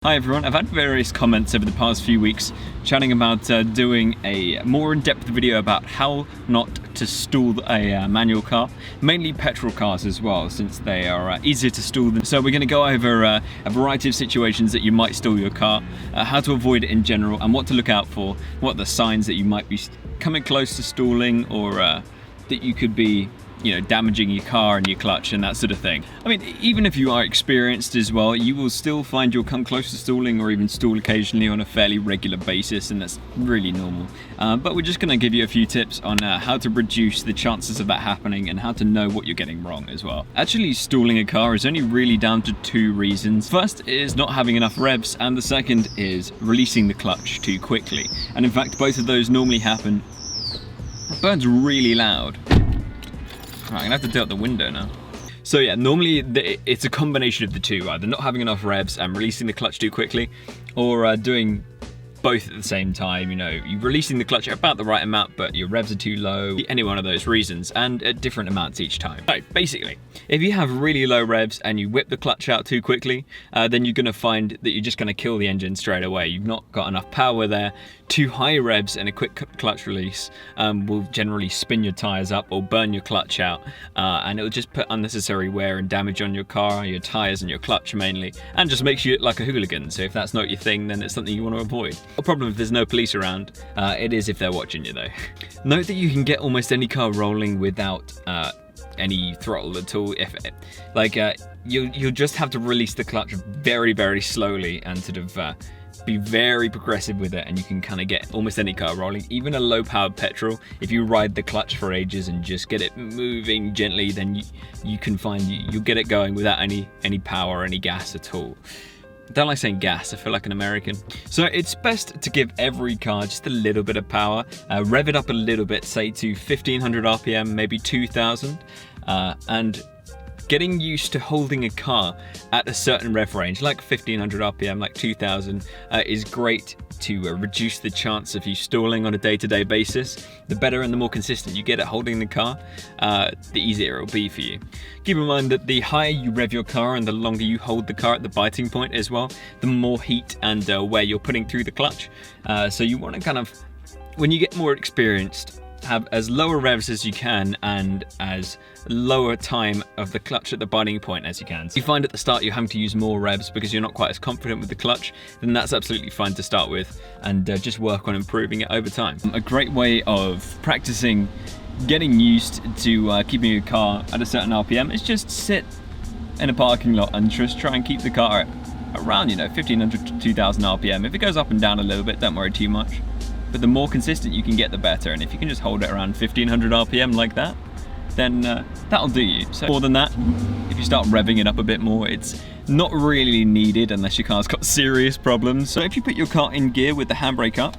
Hi everyone, I've had various comments over the past few weeks chatting about doing a more in-depth video about how not to stall a manual car, mainly petrol cars as well, since they are easier to stall. So we're going to go over a variety of situations that you might stall your car, how to avoid it in general, and what to look out for, what are the signs that you might be coming close to stalling, or that you could be damaging your car and your clutch and that sort of thing. I mean, even if you are experienced as well, you will still find you'll come close to stalling or even stall occasionally on a fairly regular basis, and that's really normal. But we're just going to give you a few tips on how to reduce the chances of that happening and how to know what you're getting wrong as well. Actually, stalling a car is only really down to two reasons. First is not having enough revs, and the second is releasing the clutch too quickly. And in fact, both of those normally happen. It burns really loud. I'm gonna have to tilt the window now. So yeah, normally it's a combination of the two, either not having enough revs and releasing the clutch too quickly, or doing both at the same time. You're releasing the clutch at about the right amount, but your revs are too low. Any one of those reasons, and at different amounts each time. So basically, if you have really low revs and you whip the clutch out too quickly, then you're gonna find that you're just gonna kill the engine straight away. You've not got enough power there. Too high revs and a quick clutch release will generally spin your tires up or burn your clutch out, and it'll just put unnecessary wear and damage on your car, your tires and your clutch mainly, and just makes you look like a hooligan. So if that's not your thing, then it's something you want to avoid. The problem if there's no police around, it is if they're watching you though. Note that you can get almost any car rolling without any throttle at all. You'll just have to release the clutch very, very slowly and sort of be very progressive with it, and you can kind of get almost any car rolling. Even a low powered petrol, if you ride the clutch for ages and just get it moving gently, then you can find you'll get it going without any power or any gas at all. I don't like saying gas, I feel like an American. So it's best to give every car just a little bit of power, rev it up a little bit, say to 1500 RPM, maybe 2000, and getting used to holding a car at a certain rev range, like 1500 RPM, like 2000, is great to reduce the chance of you stalling on a day-to-day basis. The better and the more consistent you get at holding the car, the easier it will be for you. Keep in mind that the higher you rev your car and the longer you hold the car at the biting point as well, the more heat and wear you're putting through the clutch. So you want to kind of, when you get more experienced, have as lower revs as you can and as lower time of the clutch at the biting point as you can. If you find at the start you're having to use more revs because you're not quite as confident with the clutch, then that's absolutely fine to start with, and just work on improving it over time. A great way of practicing getting used to keeping your car at a certain RPM is just sit in a parking lot and just try and keep the car at around 1500 to 2000 RPM. If it goes up and down a little bit, don't worry too much. But the more consistent you can get, the better. And if you can just hold it around 1500 RPM like that, then that'll do you. So more than that, if you start revving it up a bit more, it's not really needed unless your car's got serious problems. So if you put your car in gear with the handbrake up,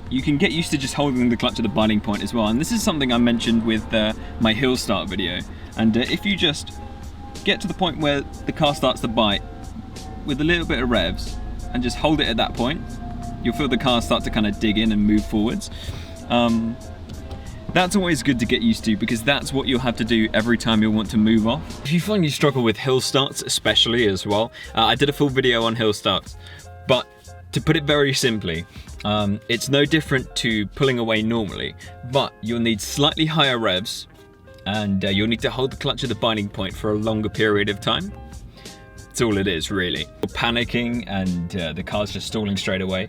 you can get used to just holding the clutch at the biting point as well. And this is something I mentioned with my hill start video. And if you just get to the point where the car starts to bite with a little bit of revs and just hold it at that point, you'll feel the car start to kind of dig in and move forwards. That's always good to get used to, because that's what you'll have to do every time you'll want to move off. If you find you struggle with hill starts especially as well, I did a full video on hill starts, but to put it very simply, it's no different to pulling away normally, but you'll need slightly higher revs, and you'll need to hold the clutch at the biting point for a longer period of time. That's all it is, really. You're panicking and the car's just stalling straight away.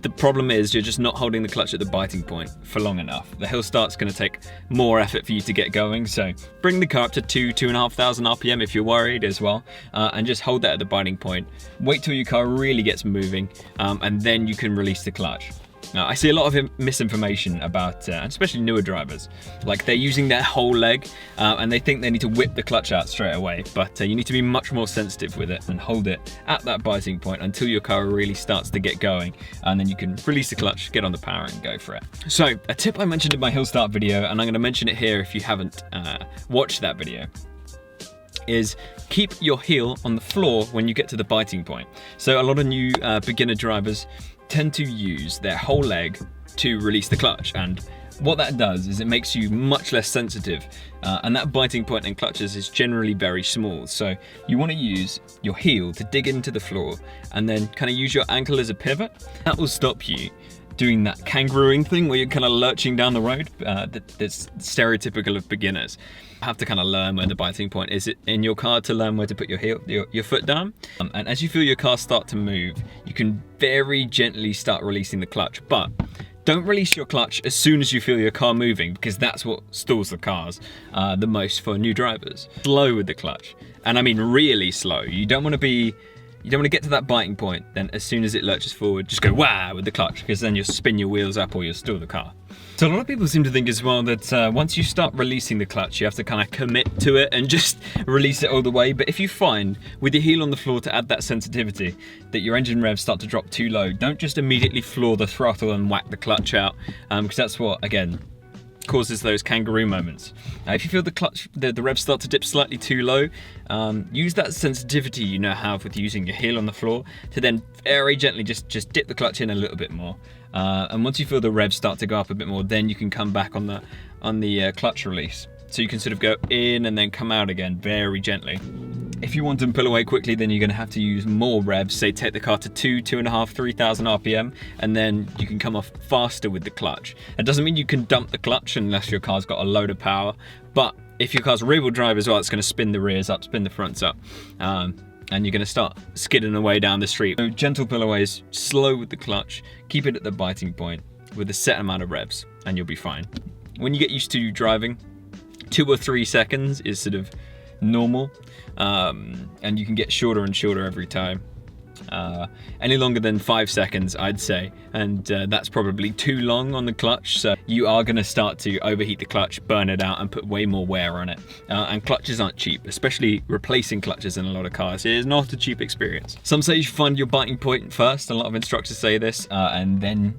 The problem is you're just not holding the clutch at the biting point for long enough. The hill start's going to take more effort for you to get going, so bring the car up to 2,500 RPM if you're worried as well, and just hold that at the biting point. Wait till your car really gets moving, and then you can release the clutch. Now, I see a lot of misinformation about, especially newer drivers, like they're using their whole leg and they think they need to whip the clutch out straight away, but you need to be much more sensitive with it and hold it at that biting point until your car really starts to get going, and then you can release the clutch, get on the power and go for it. So a tip I mentioned in my hill start video, and I'm going to mention it here if you haven't watched that video, is keep your heel on the floor when you get to the biting point. So a lot of new beginner drivers tend to use their whole leg to release the clutch, and What that does is it makes you much less sensitive, and that biting point in clutches is generally very small. So you want to use your heel to dig into the floor and then kind of use your ankle as a pivot. That will stop you doing that kangarooing thing where you're kind of lurching down the road. That's stereotypical of beginners. You have to kind of learn where the biting point is in your car to learn where to put your foot down. And as you feel your car start to move, you can very gently start releasing the clutch, but don't release your clutch as soon as you feel your car moving, because that's what stalls the cars the most for new drivers. Slow with the clutch, and I mean really slow. You don't want to get to that biting point, then as soon as it lurches forward, just go wah with the clutch, because then you'll spin your wheels up or you'll stall the car. So a lot of people seem to think as well that once you start releasing the clutch, you have to kind of commit to it and just release it all the way. But if you find with your heel on the floor to add that sensitivity that your engine revs start to drop too low, don't just immediately floor the throttle and whack the clutch out, because that's what, again, causes those kangaroo moments. If you feel the clutch, the revs start to dip slightly too low, use that sensitivity you now have with using your heel on the floor to then very gently just dip the clutch in a little bit more. And once you feel the revs start to go up a bit more, then you can come back on the clutch release. So you can sort of go in and then come out again very gently. If you want to pull away quickly, then you're going to have to use more revs. Say take the car to 2,500, 3,000 RPM, and then you can come off faster with the clutch. It doesn't mean you can dump the clutch unless your car's got a load of power, but if your car's rear-wheel drive as well, it's going to spin the rears up, spin the fronts up, and you're going to start skidding away down the street. So gentle pullaways, slow with the clutch, keep it at the biting point with a set amount of revs, and you'll be fine. When you get used to driving, 2 or 3 seconds is sort of normal, and you can get shorter and shorter every time. Any longer than 5 seconds, I'd say, and that's probably too long on the clutch, so you are going to start to overheat the clutch, burn it out, and put way more wear on it. And clutches aren't cheap, especially replacing clutches in a lot of cars. It is not a cheap experience. Some say you should find your biting point first. A lot of instructors say this, and then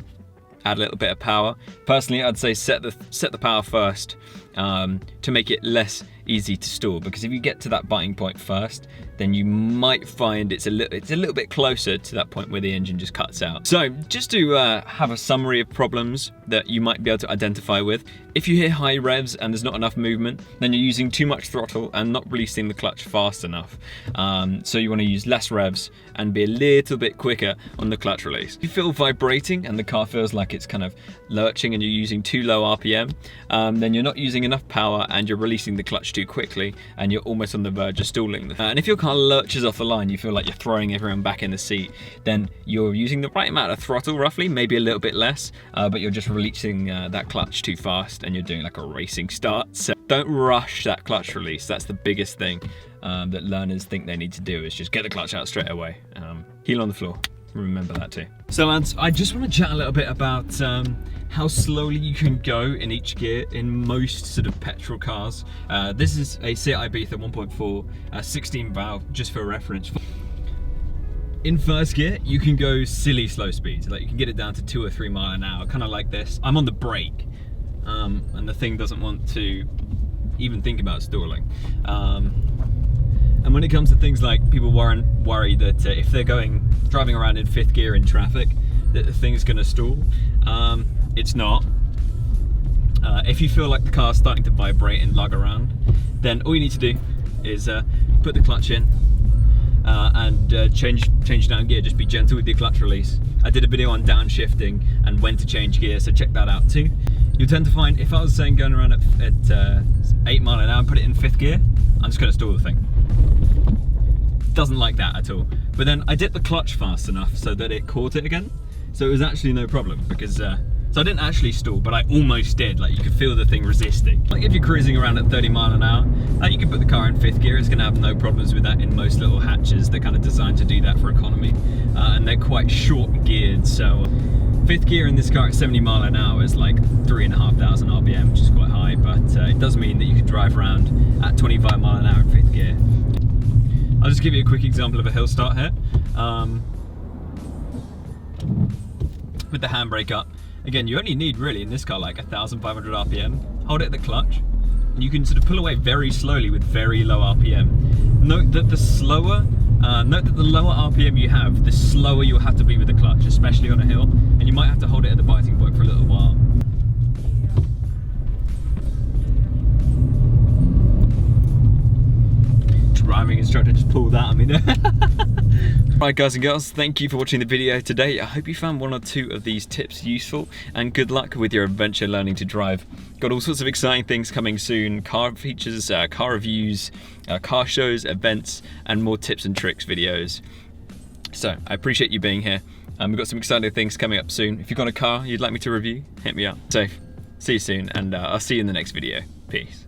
add a little bit of power. Personally, I'd say set the power first, to make it less easy to stall, because if you get to that biting point first, then you might find it's a little bit closer to that point where the engine just cuts out. So just to have a summary of problems that you might be able to identify with: if you hear high revs and there's not enough movement, then you're using too much throttle and not releasing the clutch fast enough. So you want to use less revs and be a little bit quicker on the clutch release. If you feel vibrating and the car feels like it's kind of lurching and you're using too low RPM, then you're not using enough power and you're releasing the clutch too quickly and you're almost on the verge of stalling. And if your car lurches off the line, you feel like you're throwing everyone back in the seat, then you're using the right amount of throttle, roughly, maybe a little bit less, but you're just releasing that clutch too fast and you're doing like a racing start. So don't rush that clutch release. That's the biggest thing that learners think they need to do, is just get the clutch out straight away. Heel on the floor. Remember that too. So lads, I just want to chat a little bit about how slowly you can go in each gear in most sort of petrol cars. This is a Seat Ibiza 1.4 16 valve, just for reference. In first gear, you can go silly slow speeds. Like you can get it down to 2 or 3 miles an hour, kind of like this. I'm on the brake, and the thing doesn't want to even think about stalling. And when it comes to things like people worry that if they're driving around in 5th gear in traffic, that the thing's going to stall. It's not. If you feel like the car's starting to vibrate and lug around, then all you need to do is put the clutch in and change down gear. Just be gentle with your clutch release. I did a video on downshifting and when to change gear, so check that out too. You'll tend to find, if I was saying going around at 8 miles an hour and put it in 5th gear, I'm just going to stall the thing. Doesn't like that at all. But then I dipped the clutch fast enough so that it caught it again, so it was actually no problem, because so I didn't actually stall, but I almost did. Like you could feel the thing resisting. Like if you're cruising around at 30 miles an hour, you can put the car in 5th gear. It's going to have no problems with that in most little hatches. They're kind of designed to do that for economy, and they're quite short geared. So 5th gear in this car at 70 miles an hour is like 3,500 RPM, which is quite high, but it does mean that you can drive around at 25 miles an hour in 5th gear. I'll just give you a quick example of a hill start here. With the handbrake up. Again, you only need really in this car like 1,500 RPM. Hold it at the clutch, and you can sort of pull away very slowly with very low RPM. Note that the lower RPM you have, the slower you'll have to be with the clutch, especially on a hill, and you might have to hold it at the biting point for a little while. driving instructor just pulled that on me there. Right guys and girls, thank you for watching the video today. I hope you found one or two of these tips useful, and good luck with your adventure learning to drive. Got all sorts of exciting things coming soon: car features, car reviews, car shows, events, and more tips and tricks videos. So I appreciate you being here. We've got some exciting things coming up soon. If you've got a car you'd like me to review, hit me up. So see you soon, and I'll see you in the next video. Peace.